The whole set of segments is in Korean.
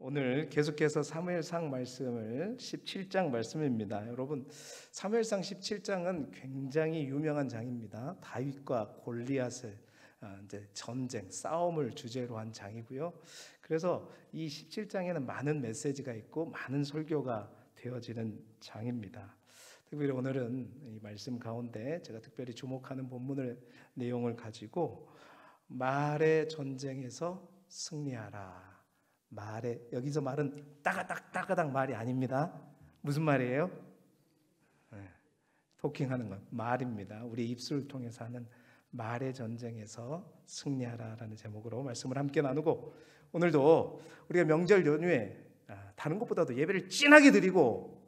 오늘 계속해서 사무엘상 말씀을 17장 말씀입니다. 여러분, 사무엘상 17장은 굉장히 유명한 장입니다. 다윗과 골리앗의 이제 전쟁, 싸움을 주제로 한 장이고요. 그래서 이 17장에는 많은 메시지가 있고 많은 설교가 되어지는 장입니다. 특별히 오늘은 이 말씀 가운데 제가 특별히 주목하는 본문의 내용을 가지고 말의 전쟁에서 승리하라. 말에, 여기서 말은 따가닥 말이 아닙니다. 무슨 말이에요? 토킹하는 것, 말입니다. 우리 입술을 통해서 하는 말의 전쟁에서 승리하라라는 제목으로 말씀을 함께 나누고, 오늘도 우리가 명절 연휴에 다른 것보다도 예배를 진하게 드리고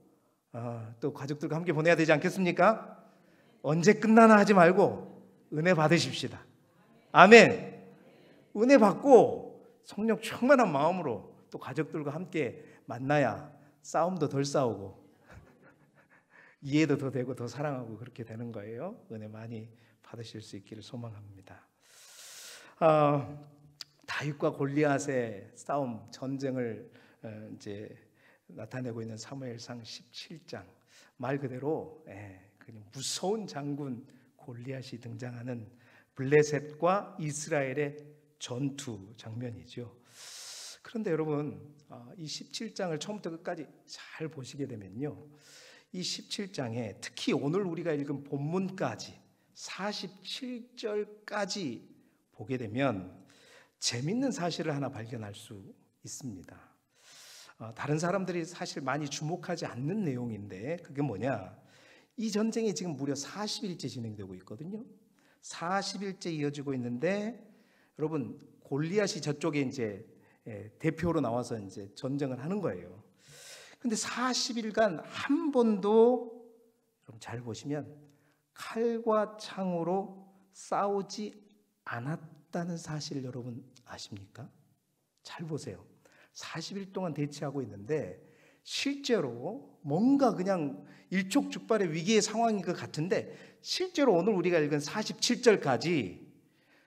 또 가족들과 함께 보내야 되지 않겠습니까? 언제 끝나나 하지 말고 은혜 받으십시다. 아멘. 은혜 받고 성령 충만한 마음으로 또 가족들과 함께 만나야 싸움도 덜 싸우고 이해도 더 되고 더 사랑하고 그렇게 되는 거예요. 은혜 많이 받으실 수 있기를 소망합니다. 다윗과 골리앗의 싸움, 전쟁을 이제 나타내고 있는 사무엘상 17장, 말 그대로 그냥 무서운 장군 골리앗이 등장하는 블레셋과 이스라엘의 전투 장면이죠. 그런데 여러분, 이 17장을 처음부터 끝까지 잘 보시게 되면요, 이 17장에 특히 오늘 우리가 읽은 본문까지 47절까지 보게 되면 재밌는 사실을 하나 발견할 수 있습니다. 다른 사람들이 사실 많이 주목하지 않는 내용인데, 그게 뭐냐, 이 전쟁이 지금 무려 40일째 진행되고 있거든요. 40일째 이어지고 있는데, 여러분, 골리앗이 저쪽에 이제 대표로 나와서 이제 전쟁을 하는 거예요. 근데 40일간 한 번도, 여러분 잘 보시면, 칼과 창으로 싸우지 않았다는 사실 여러분 아십니까? 잘 보세요. 40일 동안 대치하고 있는데 실제로 뭔가 그냥 일촉즉발의 위기의 상황인 것 같은데, 실제로 오늘 우리가 읽은 47절까지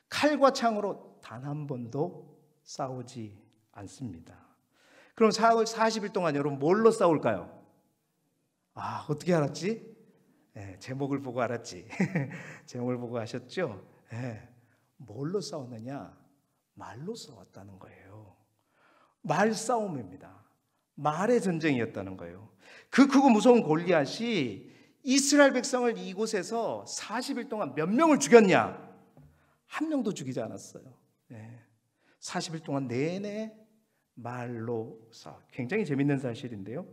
칼과 창으로 단 한 번도 싸우지 않습니다. 그럼 4월 40일 동안 여러분 뭘로 싸울까요? 어떻게 알았지? 제목을 보고 알았지. 제목을 보고 아셨죠? 뭘로 싸웠느냐? 말로 싸웠다는 거예요. 말싸움입니다. 말의 전쟁이었다는 거예요. 그 크고 무서운 골리앗이 이스라엘 백성을 이곳에서 40일 동안 몇 명을 죽였냐? 한 명도 죽이지 않았어요. 40일 동안 내내 말로 싸워. 굉장히 재밌는 사실인데요.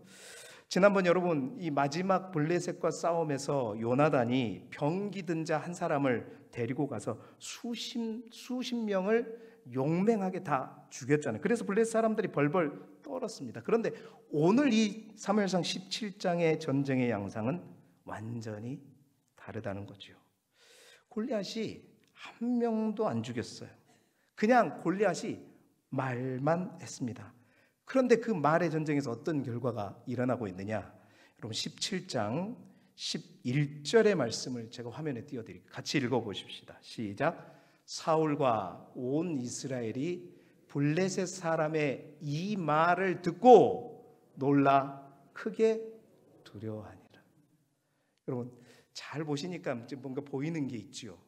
지난번 여러분, 이 마지막 블레셋과 싸움에서 요나단이 병기 든 자 한 사람을 데리고 가서 수십 명을 용맹하게 다 죽였잖아요. 그래서 블레셋 사람들이 벌벌 떨었습니다. 그런데 오늘 이 사무엘상 17장의 전쟁의 양상은 완전히 다르다는 거죠. 골리앗이 한 명도 안 죽였어요. 그냥 골리앗이 말만 했습니다. 그런데 그 말의 전쟁에서 어떤 결과가 일어나고 있느냐? 여러분 17장 11절의 말씀을 제가 화면에 띄워드릴게요. 같이 읽어보십시다. 시작. 사울과 온 이스라엘이 블레셋 사람의 이 말을 듣고 놀라 크게 두려워하니라. 여러분 잘 보시니까 뭔가 보이는 게 있죠.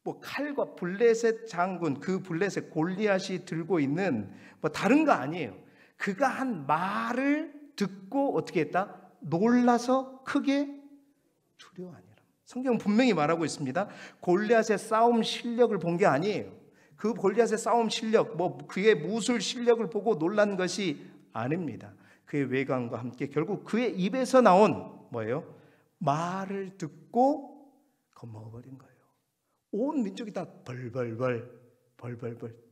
뭐 칼과 블레셋 장군, 그 블레셋 골리앗이 들고 있는 뭐 다른 거 아니에요. 그가 한 말을 듣고 어떻게 했다? 놀라서 크게 두려워하니라. 성경은 분명히 말하고 있습니다. 골리앗의 싸움 실력을 본 게 아니에요. 그 골리앗의 싸움 실력, 그의 무술 실력을 보고 놀란 것이 아닙니다. 그의 외관과 함께 결국 그의 입에서 나온 뭐예요? 말을 듣고 겁먹어버린 거예요. 온 민족이 다 벌벌벌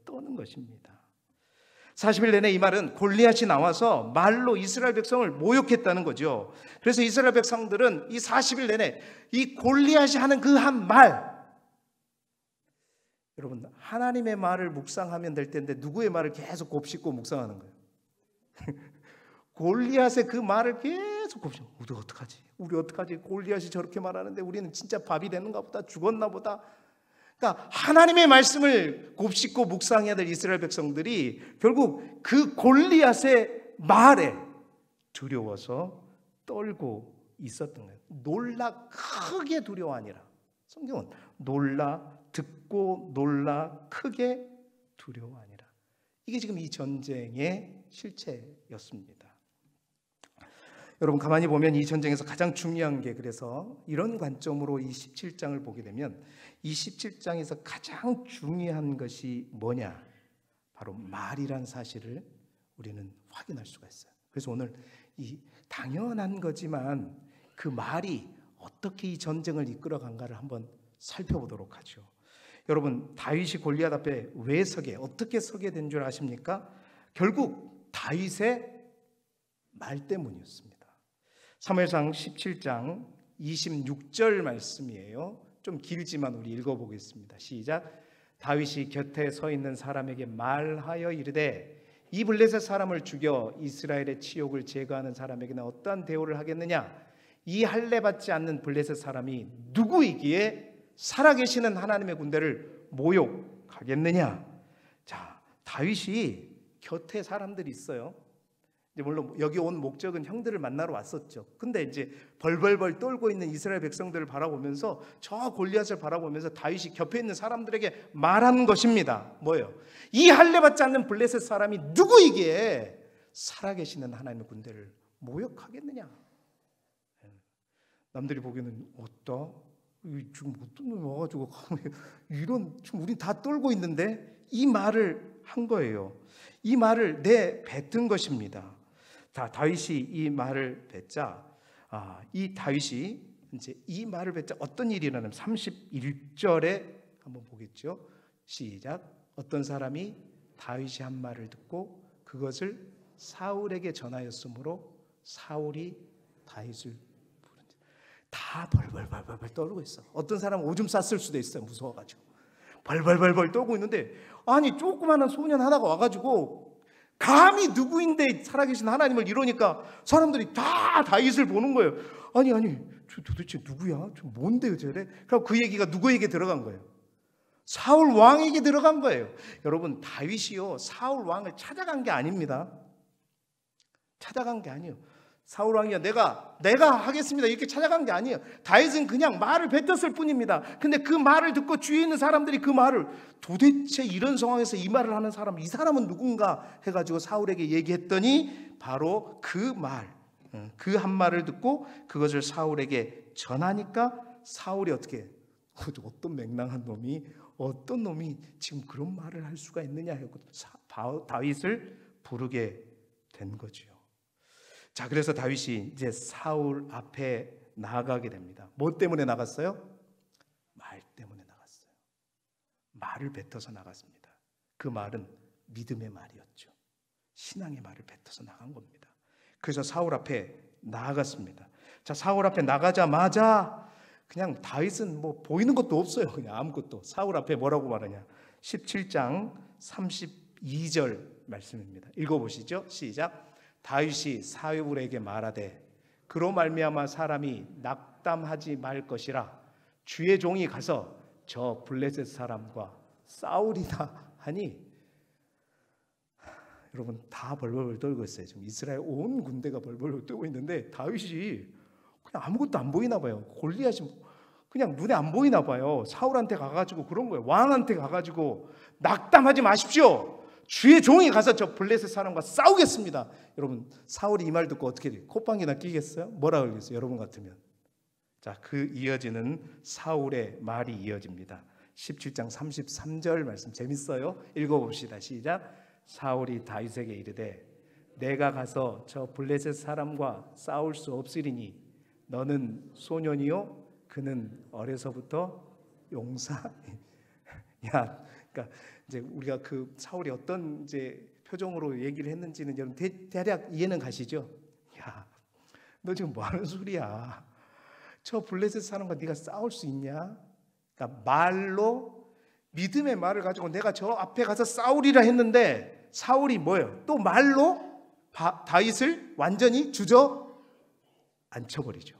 떠는 것입니다. 40일 내내 이 말은 골리앗이 나와서 말로 이스라엘 백성을 모욕했다는 거죠. 그래서 이스라엘 백성들은 이 40일 내내 이 골리앗이 하는 그 한 말, 여러분 하나님의 말을 묵상하면 될 텐데 누구의 말을 계속 곱씹고 묵상하는 거예요? 골리앗의 그 말을 계속 곱씹고, 우리 어떡하지? 골리앗이 저렇게 말하는데 우리는 진짜 밥이 되는가 보다, 죽었나 보다. 그러니까 하나님의 말씀을 곱씹고 묵상해야 될 이스라엘 백성들이 결국 그 골리앗의 말에 두려워서 떨고 있었던 거예요. 놀라 크게 두려워하니라. 성경은 놀라 듣고 놀라 크게 두려워하니라. 이게 지금 이 전쟁의 실체였습니다. 여러분 가만히 보면 이 전쟁에서 가장 중요한 게, 그래서 이런 관점으로 이 17장을 보게 되면 이 17장에서 가장 중요한 것이 뭐냐? 바로 말이란 사실을 우리는 확인할 수가 있어요. 그래서 오늘 이 당연한 거지만 그 말이 어떻게 이 전쟁을 이끌어간가를 한번 살펴보도록 하죠. 여러분 다윗이 골리앗 앞에 왜 서게, 어떻게 서게 된 줄 아십니까? 결국 다윗의 말 때문이었습니다. 사무엘상 17장 26절 말씀이에요. 좀 길지만 우리 읽어보겠습니다. 시작. 다윗이 곁에 서 있는 사람에게 말하여 이르되 이 블레셋 사람을 죽여 이스라엘의 치욕을 제거하는 사람에게는 어떠한 대우를 하겠느냐? 이 할례 받지 않는 블레셋 사람이 누구이기에 살아계시는 하나님의 군대를 모욕하겠느냐? 자, 다윗이 곁에 사람들이 있어요. 이제 물론 여기 온 목적은 형들을 만나러 왔었죠. 근데 이제 벌벌벌 떨고 있는 이스라엘 백성들을 바라보면서, 저 골리앗을 바라보면서 다윗이 곁에 있는 사람들에게 말한 것입니다. 뭐예요? 이 할례 받지 않는 블레셋 사람이 누구이기에 살아계시는 하나님의 군대를 모욕하겠느냐? 남들이 보기에는 지금 어떤 놈이 와가지고 이런, 지금 우리 다 떨고 있는데, 이 말을 한 거예요. 이 말을 내뱉은 것입니다. 다윗이 이 말을 뱉자, 이 다윗이 이제 이 말을 뱉자 어떤 일이 일어나면 31절에 한번 보겠죠. 시작. 어떤 사람이 다윗이 한 말을 듣고 그것을 사울에게 전하였으므로 사울이 다윗을 부른다. 다 벌벌벌벌 떨고 있어. 어떤 사람은 오줌 쌌을 수도 있어요. 무서워가지고 벌벌벌벌 떨고 있는데, 아니 조그마한 소년 하나가 와가지고 감히 누구인데 살아계신 하나님을 이러니까 사람들이 다 다윗을 보는 거예요. 아니 저 도대체 누구야? 저 뭔데요 저래? 그럼 그 얘기가 누구에게 들어간 거예요? 사울 왕에게 들어간 거예요. 여러분 다윗이요 사울 왕을 찾아간 게 아닙니다. 찾아간 게 아니에요. 사울 왕이야 내가 하겠습니다 이렇게 찾아간 게 아니에요. 다윗은 그냥 말을 뱉었을 뿐입니다. 근데 그 말을 듣고 주위에 있는 사람들이 그 말을, 도대체 이런 상황에서 이 말을 하는 사람, 이 사람은 누군가 해가지고 사울에게 얘기했더니 바로 그 말, 그 한 말을 듣고 그것을 사울에게 전하니까 사울이 어떻게, 어떤 맹랑한 놈이, 어떤 놈이 지금 그런 말을 할 수가 있느냐 하고 다윗을 부르게 된 거죠. 자, 그래서 다윗이 이제 사울 앞에 나아가게 됩니다. 뭐 때문에 나갔어요? 말 때문에 나갔어요. 말을 뱉어서 나갔습니다. 그 말은 믿음의 말이었죠. 신앙의 말을 뱉어서 나간 겁니다. 그래서 사울 앞에 나아갔습니다. 자, 사울 앞에 나가자마자 그냥 다윗은 뭐 보이는 것도 없어요. 그냥 아무것도. 사울 앞에 뭐라고 말하냐? 17장 32절 말씀입니다. 읽어보시죠. 시작. 다윗이 사울에게 말하되 그로 말미암아 사람이 낙담하지 말 것이라 주의 종이 가서 저 블레셋 사람과 싸우리다 하니, 여러분 다 벌벌 떨고 있어요. 지금 이스라엘 온 군대가 벌벌 떨고 있는데 다윗이 그냥 아무것도 안 보이나 봐요. 골리앗이 그냥 눈에 안 보이나 봐요. 사울한테 가가지고 그런 거예요. 왕한테 가가지고 낙담하지 마십시오. 주의 종이 가서 저 블레셋 사람과 싸우겠습니다. 여러분 사울이 이 말 듣고 어떻게 돼요? 콧방귀나 끼겠어요? 뭐라 그러겠어요? 여러분 같으면. 자, 그 이어지는 사울의 말이 이어집니다. 17장 33절 말씀 재밌어요. 읽어봅시다. 시작. 사울이 다윗에게 이르되 내가 가서 저 블레셋 사람과 싸울 수 없으리니 너는 소년이요 그는 어려서부터 용사. 야, 그러니까 이제 우리가 그 사울이 어떤 이제 표정으로 얘기를 했는지는 여러분 대략 이해는 가시죠? 야, 너 지금 뭐 하는 소리야? 저 블레셋 사람과 네가 싸울 수 있냐? 그러니까 말로, 믿음의 말을 가지고 내가 저 앞에 가서 싸우리라 했는데 사울이 뭐예요? 또 말로 다윗을 완전히 주저앉혀버리죠.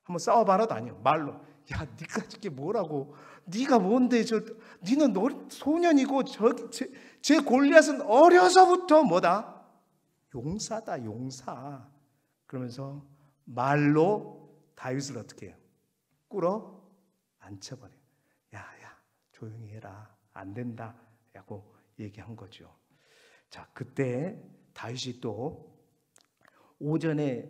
한번 싸워봐라도 아니요. 말로. 야, 네가 저게 뭐라고? 네가 뭔데 니는 소년이고 제 골리앗은 어려서부터 뭐다? 용사다, 용사. 그러면서 말로 다윗을 어떻게 해요? 꿇어 앉혀버려요. 야, 조용히 해라. 안 된다. 라고 얘기한 거죠. 자, 그때 다윗이 또 오전에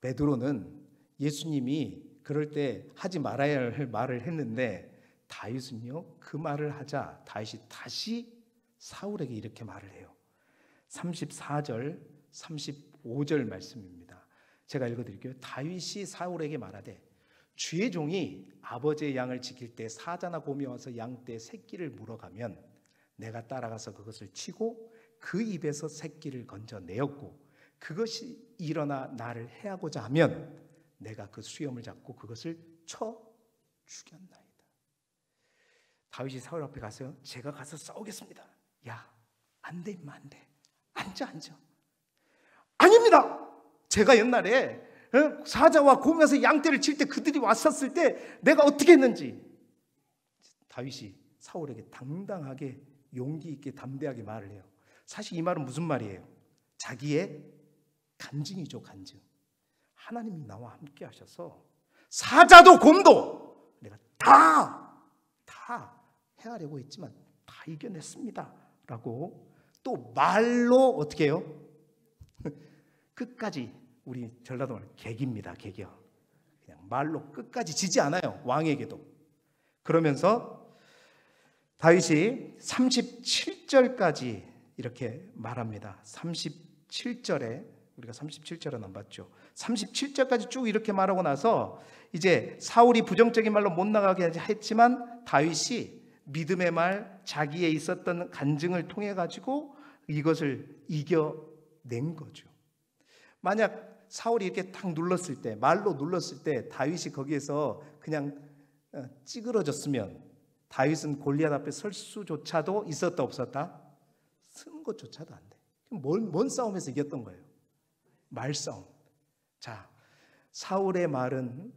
베드로는 예수님이 그럴 때 하지 말아야 할 말을 했는데 다윗은요, 그 말을 하자 다윗이 다시 사울에게 이렇게 말을 해요. 34절, 35절 말씀입니다. 제가 읽어드릴게요. 다윗이 사울에게 말하되 주의 종이 아버지의 양을 지킬 때 사자나 곰이 와서 양떼 새끼를 물어가면 내가 따라가서 그것을 치고 그 입에서 새끼를 건져내었고 그것이 일어나 나를 해하고자 하면 내가 그 수염을 잡고 그것을 쳐 죽였나이다. 다윗이 사울 앞에 가서 제가 가서 싸우겠습니다. 야, 안 돼 임마, 안 돼. 앉아. 아닙니다. 제가 옛날에 사자와 곰에서 양떼를 칠 때 그들이 왔었을 때 내가 어떻게 했는지 다윗이 사울에게 당당하게 용기 있게 담대하게 말을 해요. 사실 이 말은 무슨 말이에요? 자기의 간증이죠, 간증. 하나님이 나와 함께 하셔서 사자도 곰도 내가 다 헤아려고 했지만 다 이겨냈습니다 라고 또 말로 어떻게 해요? 끝까지, 우리 전라도 말 개기입니다. 개겨. 그냥 말로 끝까지 지지 않아요, 왕에게도. 그러면서 다윗이 37절까지 이렇게 말합니다. 37절에, 우리가 37절은 안 봤죠. 37절까지 쭉 이렇게 말하고 나서 이제 사울이 부정적인 말로 못 나가게 했지만 다윗이 믿음의 말, 자기에 있었던 간증을 통해 가지고 이것을 이겨낸 거죠. 만약 사울이 이렇게 딱 눌렀을 때, 말로 눌렀을 때 다윗이 거기에서 그냥 찌그러졌으면 다윗은 골리앗 앞에 설 수조차도 있었다 없었다? 쓰는 것조차도 안 돼. 뭔 싸움에서 이겼던 거예요? 말싸움. 자, 사울의 말은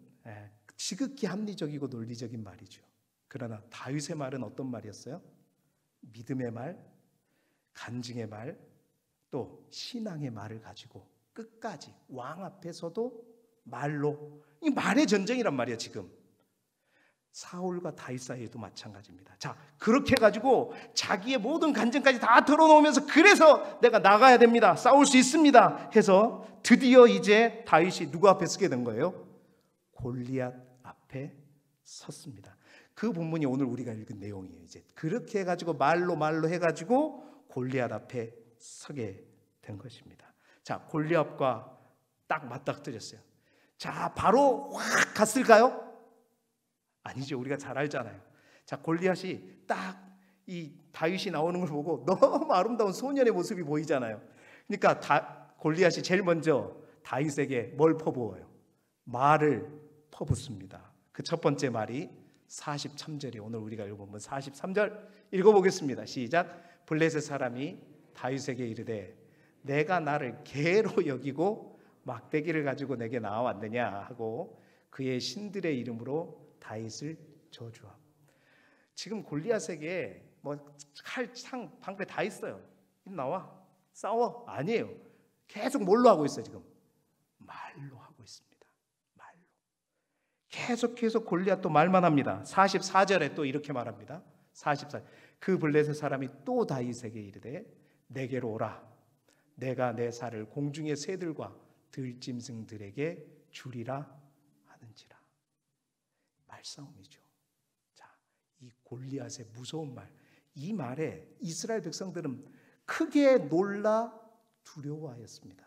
지극히 합리적이고 논리적인 말이죠. 그러나 다윗의 말은 어떤 말이었어요? 믿음의 말, 간증의 말, 또 신앙의 말을 가지고 끝까지 왕 앞에서도 말로, 이 말의 전쟁이란 말이에요. 지금 사울과 다윗 사이에도 마찬가지입니다. 자, 그렇게 해가지고 자기의 모든 간증까지 다 털어놓으면서 그래서 내가 나가야 됩니다, 싸울 수 있습니다 해서 드디어 이제 다윗이 누구 앞에 서게 된 거예요? 골리앗 앞에 섰습니다. 그 본문이 오늘 우리가 읽은 내용이에요. 이제 그렇게 해가지고 말로 해가지고 골리앗 앞에 서게 된 것입니다. 자, 골리앗과 딱 맞닥뜨렸어요. 자, 바로 확 갔을까요? 아니죠. 우리가 잘 알잖아요. 자, 골리앗이 딱 이 다윗이 나오는 걸 보고 너무 아름다운 소년의 모습이 보이잖아요. 그러니까 골리앗이 제일 먼저 다윗에게 뭘 퍼부어요? 말을 퍼붓습니다. 그 첫 번째 말이 43절이에요. 오늘 우리가 읽어본 43절 읽어보겠습니다. 시작. 블레셋 사람이 다윗에게 이르되 내가 나를 개로 여기고 막대기를 가지고 내게 나와왔느냐 하고 그의 신들의 이름으로 다윗을 저주함. 지금 골리앗에게 뭐 칼, 창, 방패 다 있어요. 나와 싸워. 아니에요. 계속 뭘로 하고 있어요? 지금 말로 하고 있습니다. 말로. 계속해서 골리앗 또 말만 합니다. 44절에 또 이렇게 말합니다. 44. 그 블레셋 사람이 또 다윗에게 이르되 내게로 오라. 내가 내 살을 공중의 새들과 들짐승들에게 주리라 하는지라. 말싸움이죠. 자, 이 골리앗의 무서운 말, 이 말에 이스라엘 백성들은 크게 놀라 두려워하였습니다.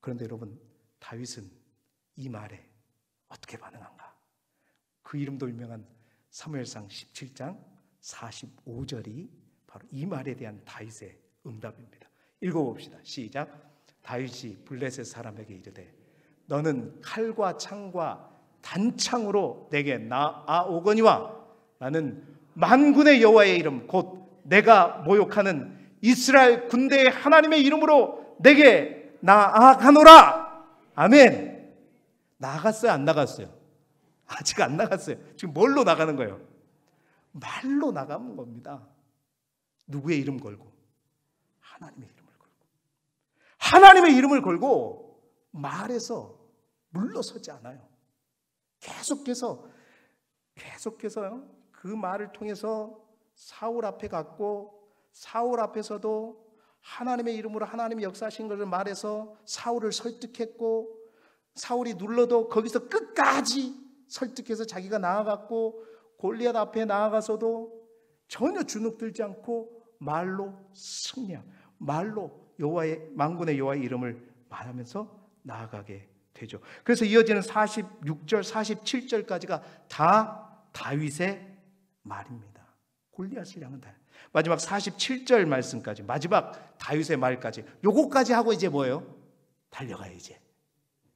그런데 여러분, 다윗은 이 말에 어떻게 반응한가? 그 이름도 유명한 사무엘상 17장 45절이 바로 이 말에 대한 다윗의 응답입니다. 읽어봅시다. 시작. 다윗이 블레셋 사람에게 이르되 너는 칼과 창과 단창으로 내게 나아오거니와 나는 만군의 여호와의 이름 곧 내가 모욕하는 이스라엘 군대의 하나님의 이름으로 내게 나아가노라. 아멘. 나갔어요? 안 나갔어요? 아직 안 나갔어요. 지금 뭘로 나가는 거예요? 말로 나가는 겁니다. 누구의 이름 걸고? 하나님의 이름을 걸고. 하나님의 이름을 걸고 말해서 물러서지 않아요. 계속해서 그 말을 통해서 사울 앞에 갔고, 사울 앞에서도 하나님의 이름으로 하나님이 역사하신 것을 말해서 사울을 설득했고, 사울이 눌러도 거기서 끝까지 설득해서 자기가 나아갔고, 골리앗 앞에 나아가서도 전혀 주눅들지 않고 말로 승리한, 말로 여호와의 만군의 여호와의 이름을 말하면서 나아가게 되죠. 그래서 이어지는 46절, 47절까지가 다 다윗의 말입니다. 골리앗을 향한 말. 마지막 47절 말씀까지, 마지막 다윗의 말까지, 요거까지 하고 이제 뭐예요? 달려가요. 이제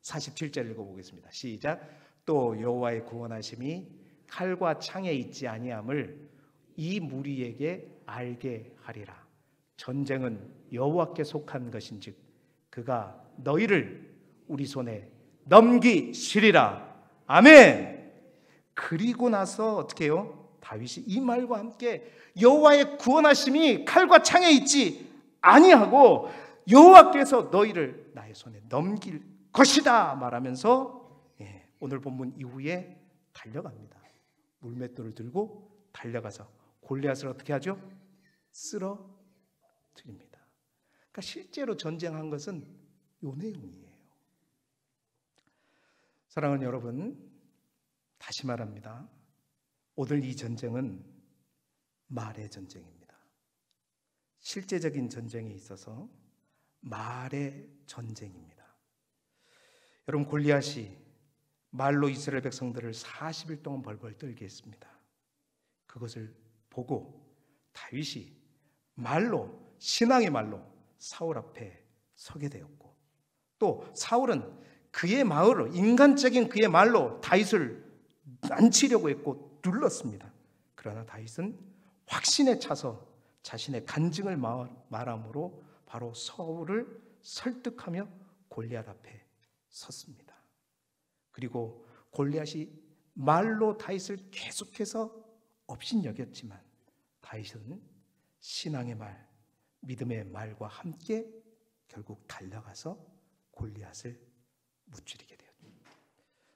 47절 읽어보겠습니다. 시작. 또 여호와의 구원하심이 칼과 창에 있지 아니함을 이 무리에게 알게 하리라. 전쟁은 여호와께 속한 것인즉 그가 너희를 우리 손에 넘기시리라. 아멘. 그리고 나서 어떻게 해요? 다윗이 이 말과 함께 여호와의 구원하심이 칼과 창에 있지 아니하고 여호와께서 너희를 나의 손에 넘길 것이다 말하면서 오늘 본문 이후에 달려갑니다. 물맷돌을 들고 달려가서 골리앗을 어떻게 하죠? 쓰러뜨립니다. 그러니까 실제로 전쟁한 것은 요 내용이에요. 사랑하는 여러분, 다시 말합니다. 오늘 이 전쟁은 말의 전쟁입니다. 실제적인 전쟁에 있어서 말의 전쟁입니다. 여러분, 골리앗이 말로 이스라엘 백성들을 40일 동안 벌벌 떨게 했습니다. 그것을 보고 다윗이 말로, 신앙의 말로 사울 앞에 서게 되었고, 또 사울은 그의 말로, 인간적인 그의 말로 다윗을 난치려고 했고 눌렀습니다. 그러나 다윗은 확신에 차서 자신의 간증을 말함으로 바로 사울을 설득하며 골리앗 앞에 섰습니다. 그리고 골리앗이 말로 다윗을 계속해서 업신여겼지만 다윗은 신앙의 말, 믿음의 말과 함께 결국 달려가서 골리앗을 무찌르게 되었습니다.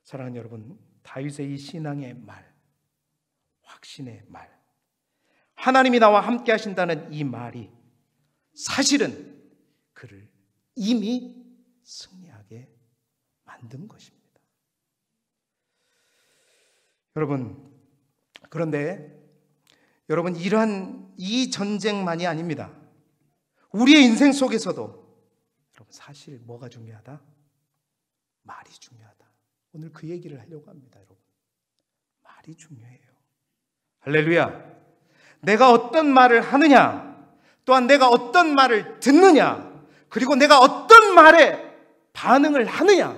사랑하는 여러분, 다윗의 이 신앙의 말, 확신의 말, 하나님이 나와 함께 하신다는 이 말이 사실은 그를 이미 승리하게 만든 것입니다. 여러분, 그런데 여러분, 이러한 이 전쟁만이 아닙니다. 우리의 인생 속에서도 여러분, 사실 뭐가 중요하다? 말이 중요하다. 오늘 그 얘기를 하려고 합니다. 여러분, 말이 중요해요. 할렐루야. 내가 어떤 말을 하느냐, 또한 내가 어떤 말을 듣느냐, 그리고 내가 어떤 말에 반응을 하느냐,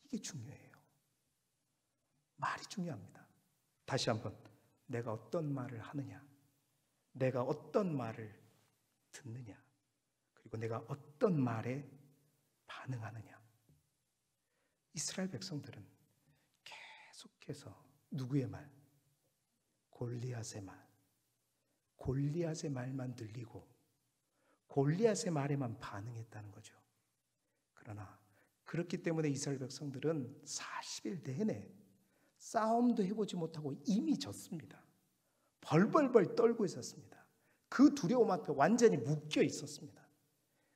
이게 중요해요. 말이 중요합니다. 다시 한번, 내가 어떤 말을 하느냐, 내가 어떤 말을 듣느냐, 그리고 내가 어떤 말에 반응하느냐. 이스라엘 백성들은 계속해서 누구의 말? 골리앗의 말, 골리앗의 말만 들리고 골리앗의 말에만 반응했다는 거죠. 그러나 그렇기 때문에 이스라엘 백성들은 40일 내내 싸움도 해보지 못하고 이미 졌습니다. 벌벌벌 떨고 있었습니다. 그 두려움 앞에 완전히 묶여 있었습니다.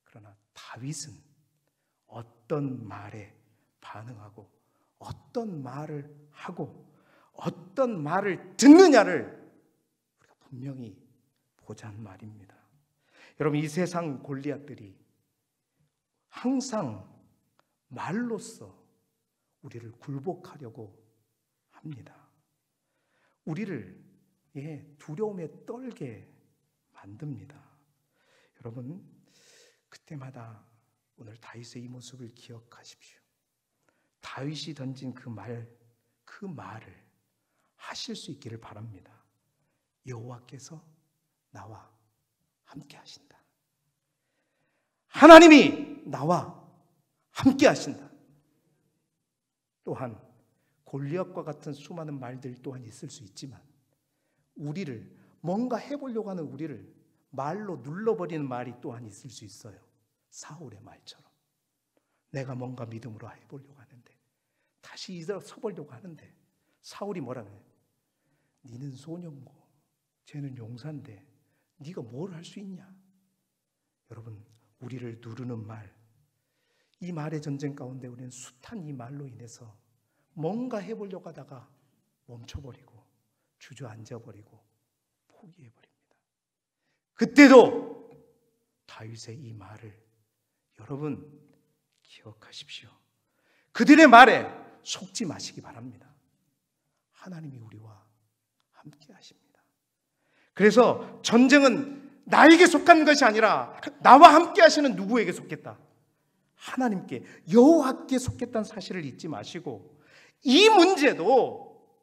그러나 다윗은 어떤 말에 반응하고 어떤 말을 하고 어떤 말을 듣느냐를 우리가 분명히 보자는 말입니다. 여러분, 이 세상 골리앗들이 항상 말로써 우리를 굴복하려고 합니다. 우리를 두려움에 떨게 만듭니다. 여러분, 그때마다 오늘 다윗의 이 모습을 기억하십시오. 다윗이 던진 그 말을 하실 수 있기를 바랍니다. 여호와께서 나와 함께 하신다. 하나님이 나와 함께 하신다. 또한 골리앗과 같은 수많은 말들 또한 있을 수 있지만 우리를 뭔가 해보려고 하는 우리를 말로 눌러버리는 말이 또한 있을 수 있어요. 사울의 말처럼 내가 뭔가 믿음으로 해보려고 하는데 다시 일어서보려고 하는데 사울이 뭐라고 해요? 니는 소년고 쟤는 용사인데 네가 뭘 할 수 있냐? 여러분, 우리를 누르는 말, 이 말의 전쟁 가운데 우리는 숱한 이 말로 인해서 뭔가 해보려고 하다가 멈춰버리고 주저앉아버리고 포기해버립니다. 그때도 다윗의 이 말을 여러분 기억하십시오. 그들의 말에 속지 마시기 바랍니다. 하나님이 우리와 함께 하십니다. 그래서 전쟁은 나에게 속한 것이 아니라 나와 함께 하시는 누구에게 속했다? 하나님께, 여호와께 속했다는 사실을 잊지 마시고 이 문제도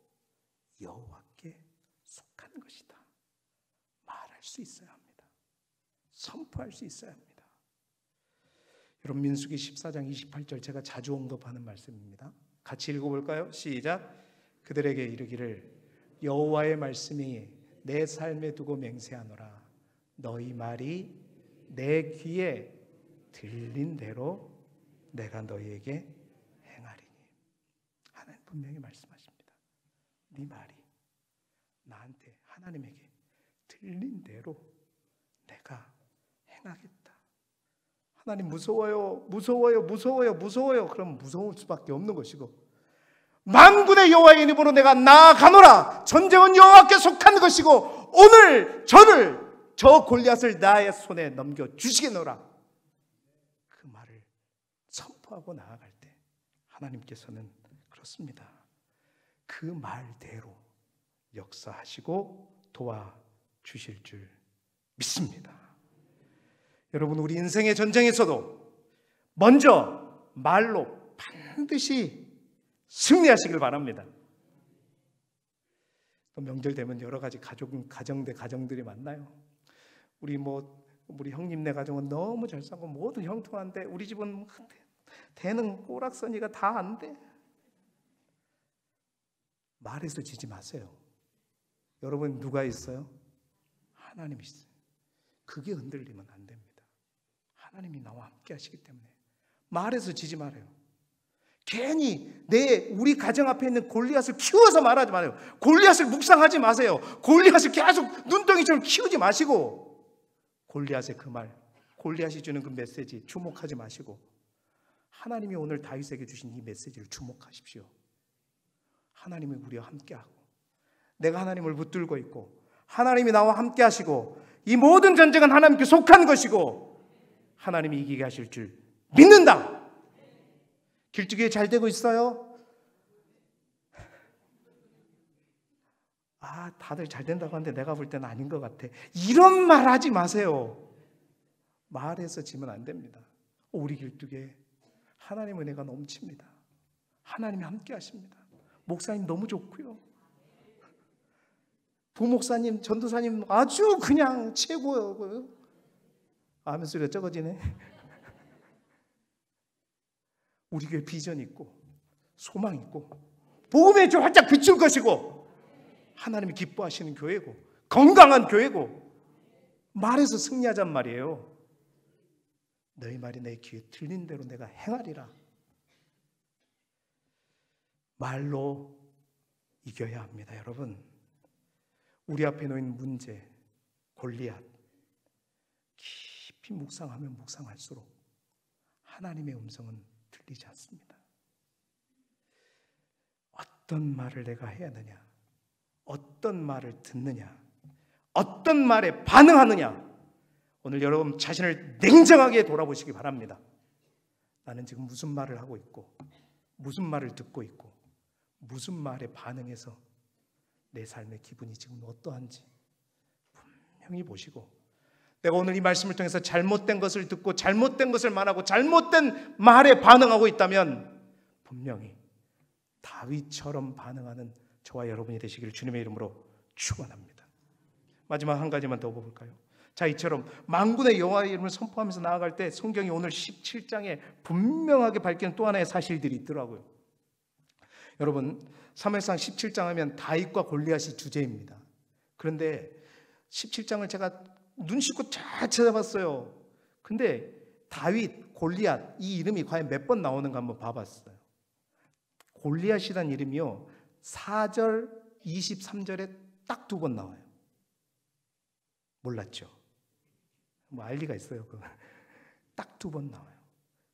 여호와께 속한 것이다 말할 수 있어야 합니다. 선포할 수 있어야 합니다. 여러분, 민수기 14장 28절 제가 자주 언급하는 말씀입니다. 같이 읽어볼까요? 시작. 그들에게 이르기를 여호와의 말씀이 내 삶에 두고 맹세하노라. 너희 말이 내 귀에 들린 대로 내가 너희에게 행하리니. 하나님 분명히 말씀하십니다. 네 말이 나한테, 하나님에게 들린 대로 내가 행하겠다. 하나님 무서워요, 무서워요, 무서워요, 무서워요. 그럼 무서울 수밖에 없는 것이고, 만군의 여호와의 이름으로 내가 나아가노라. 전쟁은 여호와께 속한 것이고 오늘 저 골리앗을 나의 손에 넘겨주시겠노라. 그 말을 선포하고 나아갈 때 하나님께서는 그렇습니다. 그 말대로 역사하시고 도와주실 줄 믿습니다. 여러분, 우리 인생의 전쟁에서도 먼저 말로 반드시 승리하시길 바랍니다. 또 명절 되면 여러 가지 가정들이 만나요. 우리 형님네 가정은 너무 잘 싸고 모두 형통한데 우리 집은 대는 꼬락서니가 다 안 돼. 말해서 지지 마세요. 여러분, 누가 있어요? 하나님이 있어요. 그게 흔들리면 안 됩니다. 하나님이 나와 함께 하시기 때문에 말해서 지지 말아요. 괜히 우리 가정 앞에 있는 골리앗을 키워서 말하지 마세요. 골리앗을 묵상하지 마세요. 골리앗을 계속 눈덩이처럼 키우지 마시고 골리앗의 그 말, 골리앗이 주는 그 메시지 주목하지 마시고 하나님이 오늘 다윗에게 주신 이 메시지를 주목하십시오. 하나님이 우리와 함께하고 내가 하나님을 붙들고 있고 하나님이 나와 함께 하시고 이 모든 전쟁은 하나님께 속한 것이고 하나님이 이기게 하실 줄 믿는다. 길쭉이 잘 되고 있어요? 다들 잘 된다고 하는데 내가 볼 때는 아닌 것 같아. 이런 말 하지 마세요. 말해서 지면 안 됩니다. 우리 길쭉에 하나님의 은혜가 넘칩니다. 하나님이 함께 하십니다. 목사님 너무 좋고요. 부목사님, 전도사님 아주 그냥 최고요. 아멘 소리가 적어지네. 우리 교회 비전 있고 소망 있고 복음의 주 활짝 비출 것이고 하나님이 기뻐하시는 교회고 건강한 교회고 말해서 승리하잔 말이에요. 너희 말이 내 귀에 들린 대로 내가 행하리라. 말로 이겨야 합니다. 여러분, 우리 앞에 놓인 문제, 골리앗 깊이 묵상하면 묵상할수록 하나님의 음성은 들리지 않습니다. 어떤 말을 내가 해야 하느냐, 어떤 말을 듣느냐, 어떤 말에 반응하느냐, 오늘 여러분 자신을 냉정하게 돌아보시기 바랍니다. 나는 지금 무슨 말을 하고 있고 무슨 말을 듣고 있고 무슨 말에 반응해서 내 삶의 기분이 지금 어떠한지 분명히 보시고, 내가 오늘 이 말씀을 통해서 잘못된 것을 듣고 잘못된 것을 말하고 잘못된 말에 반응하고 있다면 분명히 다윗처럼 반응하는 저와 여러분이 되시기를 주님의 이름으로 축원합니다. 마지막 한 가지만 더 볼까요? 자, 이처럼 만군의 여호와의 이름을 선포하면서 나아갈 때 성경이 오늘 17장에 분명하게 밝히는 또 하나의 사실들이 있더라고요. 여러분, 사무엘상 17장 하면 다윗과 골리앗이 주제입니다. 그런데 17장을 제가 눈 씻고 잘 찾아봤어요. 근데 다윗, 골리앗 이 이름이 과연 몇 번 나오는가 한번 봐봤어요. 골리앗이라는 이름이요 4절, 23절에 딱 2번 나와요. 몰랐죠? 뭐 알 리가 있어요. 딱 2번 나와요.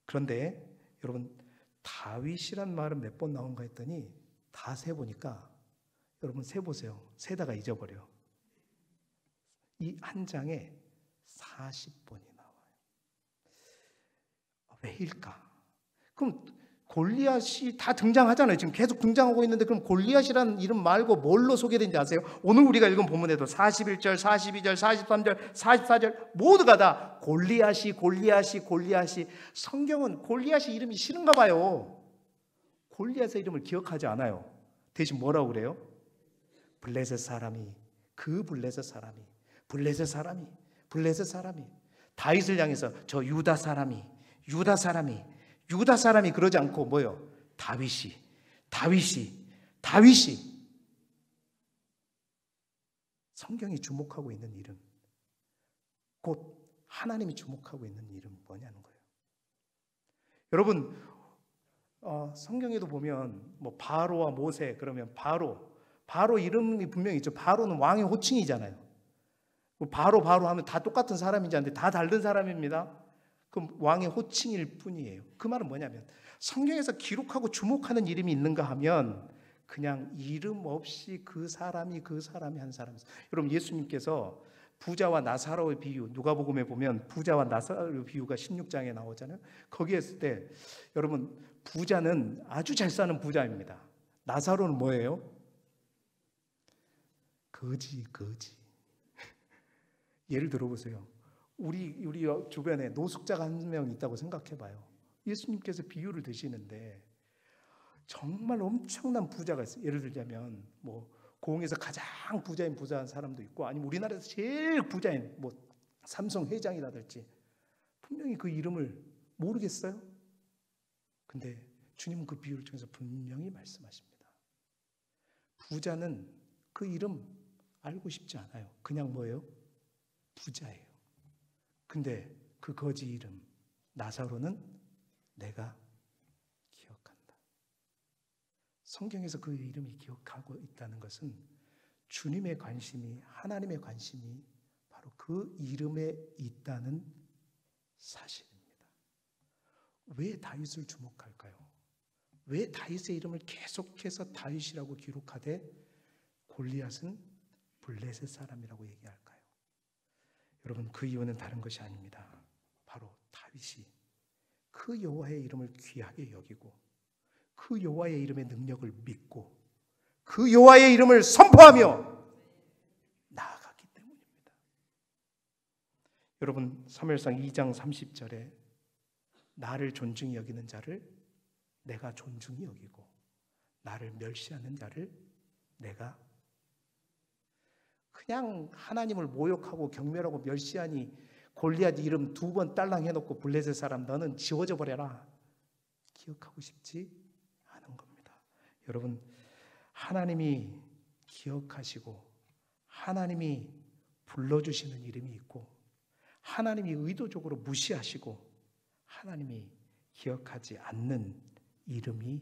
그런데 여러분, 다윗이란 말은 몇 번 나온가 했더니 다 세보니까, 여러분 세보세요. 세다가 잊어버려. 이 한 장에 40번이 나와요. 왜일까? 그럼 골리앗이 다 등장하잖아요. 지금 계속 등장하고 있는데, 그럼 골리앗이라는 이름 말고 뭘로 소개되는지 아세요? 오늘 우리가 읽은 본문에도 41절, 42절, 43절, 44절 모두가 다 골리앗이. 성경은 골리앗이 이름이 싫은가 봐요. 골리앗의 이름을 기억하지 않아요. 대신 뭐라고 그래요? 블레셋 사람이, 그 블레셋 사람이 다윗을 향해서 저 유다 사람이 그러지 않고 뭐요? 다윗이. 성경이 주목하고 있는 이름, 곧 하나님이 주목하고 있는 이름 뭐냐는 거예요. 여러분, 성경에도 보면 뭐 바로와 모세 그러면 바로 이름이 분명히 있죠. 바로는 왕의 호칭이잖아요. 바로 하면 다 똑같은 사람인지 아는데 다 다른 사람입니다. 그럼 왕의 호칭일 뿐이에요. 그 말은 뭐냐면 성경에서 기록하고 주목하는 이름이 있는가 하면 그냥 이름 없이 그 사람이 한 사람이었어요. 여러분, 예수님께서 부자와 나사로의 비유, 누가복음에 보면 부자와 나사로의 비유가 16장에 나오잖아요. 거기에 있을 때 여러분, 부자는 아주 잘 사는 부자입니다. 나사로는 뭐예요? 거지. 예를 들어보세요. 우리 주변에 노숙자가 한 명 있다고 생각해봐요. 예수님께서 비유를 드시는데 정말 엄청난 부자가 있어요. 예를 들자면 뭐 고흥에서 가장 부자인 부자한 사람도 있고, 아니면 우리나라에서 제일 부자인 뭐 삼성 회장이라든지, 분명히 그 이름을 모르겠어요. 근데 주님은 그 비유를 통해서 분명히 말씀하십니다. 부자는 그 이름 알고 싶지 않아요. 그냥 뭐예요? 부자예요. 근데 그 거지 이름 나사로는 내가 기억한다. 성경에서 그 이름이 기억하고 있다는 것은 주님의 관심이, 하나님의 관심이 바로 그 이름에 있다는 사실입니다. 왜 다윗을 주목할까요? 왜 다윗의 이름을 계속해서 다윗이라고 기록하되 골리앗은 블레셋 사람이라고 얘기할까요? 여러분, 그 이유는 다른 것이 아닙니다. 바로 다윗이 그 여호와의 이름을 귀하게 여기고 그 여호와의 이름의 능력을 믿고 그 여호와의 이름을 선포하며 나아갔기 때문입니다. 여러분, 사무엘상 2장 30절에 나를 존중히 여기는 자를 내가 존중히 여기고 나를 멸시하는 자를 내가, 그냥 하나님을 모욕하고 경멸하고 멸시하니 골리앗 이름 2번 딸랑 해놓고 블레셋 사람 너는 지워져 버려라, 기억하고 싶지 않은 겁니다. 여러분, 하나님이 기억하시고 하나님이 불러주시는 이름이 있고 하나님이 의도적으로 무시하시고 하나님이 기억하지 않는 이름이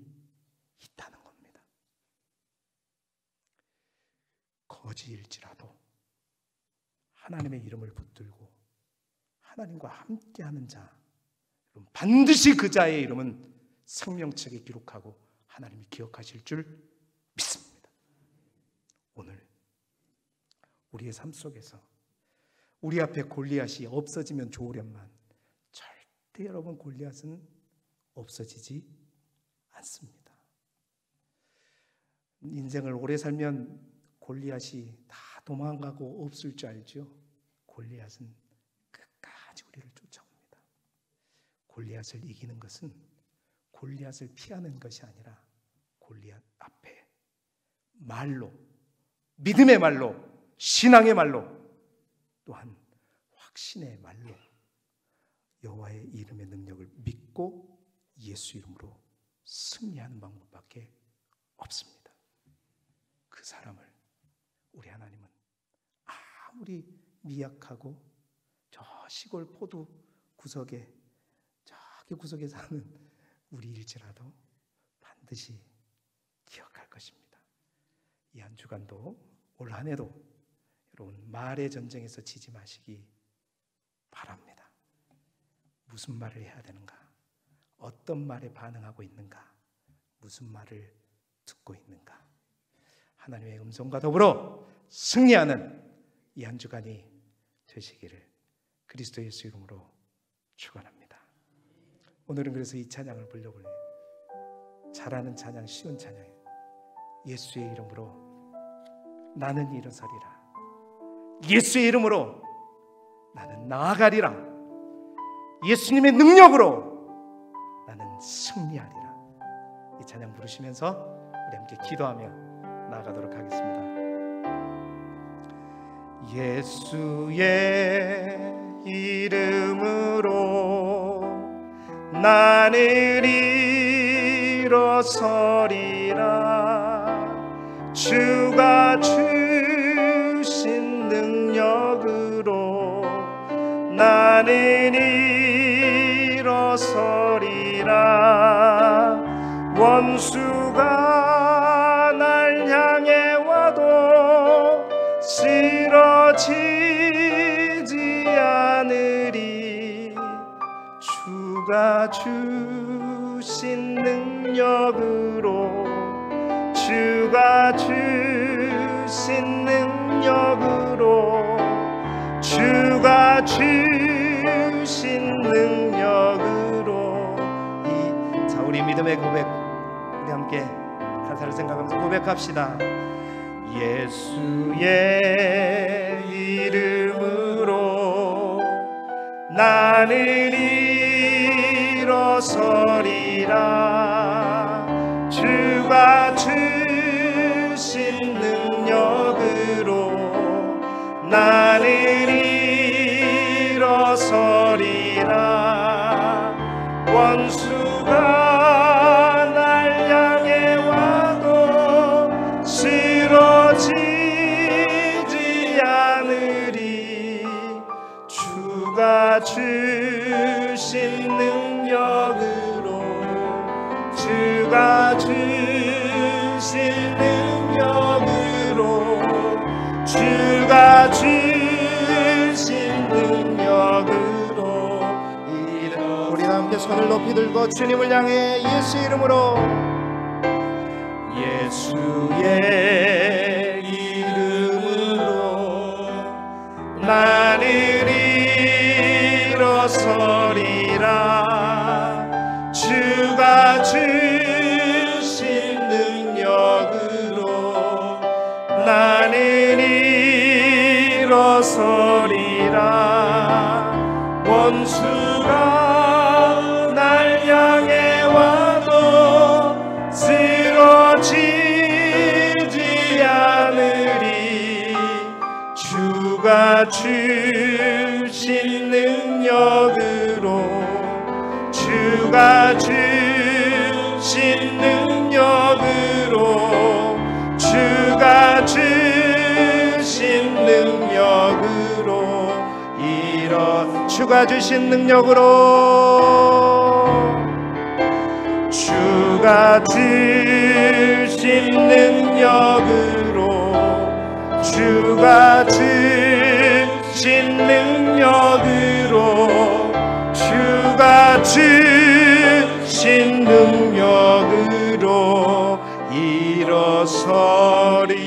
있다는 겁니다. 거지일지라도 하나님의 이름을 붙들고 하나님과 함께하는 자, 반드시 그 자의 이름은 생명책에 기록하고 하나님이 기억하실 줄 믿습니다. 오늘 우리의 삶 속에서 우리 앞에 골리앗이 없어지면 좋으련만 절대 여러분 골리앗은 없어지지 않습니다. 인생을 오래 살면 골리앗이 다 도망가고 없을 줄 알죠? 골리앗은 끝까지 우리를 쫓아옵니다. 골리앗을 이기는 것은 골리앗을 피하는 것이 아니라 골리앗 앞에 말로, 믿음의 말로, 신앙의 말로, 또한 확신의 말로 여호와의 이름의 능력을 믿고 예수 이름으로 승리하는 방법밖에 없습니다. 그 사람을 우리 하나님은 아무리 미약하고 저 시골 포도 구석에 저기 구석에 사는 우리일지라도 반드시 기억할 것입니다. 이 한 주간도 올 한 해도 여러분 말의 전쟁에서 지지 마시기 바랍니다. 무슨 말을 해야 되는가? 어떤 말에 반응하고 있는가? 무슨 말을 듣고 있는가? 하나님의 음성과 더불어 승리하는 이 한 주간이 되시기를 그리스도 예수 이름으로 축원합니다. 오늘은 그래서 이 찬양을 불러볼래요. 잘하는 찬양, 쉬운 찬양이에요. 예수의 이름으로 나는 일어서리라. 예수의 이름으로 나는 나아가리라. 예수님의 능력으로 나는 승리하리라. 이 찬양 부르시면서 우리 함께 기도하며 나아가도록 하겠습니다. 예수의 이름으로 나는 일어서리라. 주가 주신 능력으로 나는 일어서리라. 원수가 날 향해 와도 쓰러지지 않으리. 주가 주신 능력으로 주가 주신 능력으로 주가 주신 능력으로 자, 우리 믿음의 고백 우리 함께 가사를 생각하면서 고백합시다. 예수의 이름으로 나는 일어서리라. 주가 주신 능력으로 나는 일어서리라. 원수가 날 향해 와도 쓰러지지 않으리. 주가 주신 능력으로 주가 주신 능력으로 주가 주신 능력으로 우리 함께 손을 높이 들고 주님을 향해 예수 이름으로 예수의 이름으로 나는 일어서리라. 주가 주신 능력으로 나는 일어서리라. 원수가 날 향해 와도 쓰러지지 않으리. 주가 주신 능력으로 주가 주신 능력으로 주가 주신 능력으로 주가 주신 능력으로 주가 주신 능력으로 주가 주신 능력으로 주가 주신 능력으로 일어서리.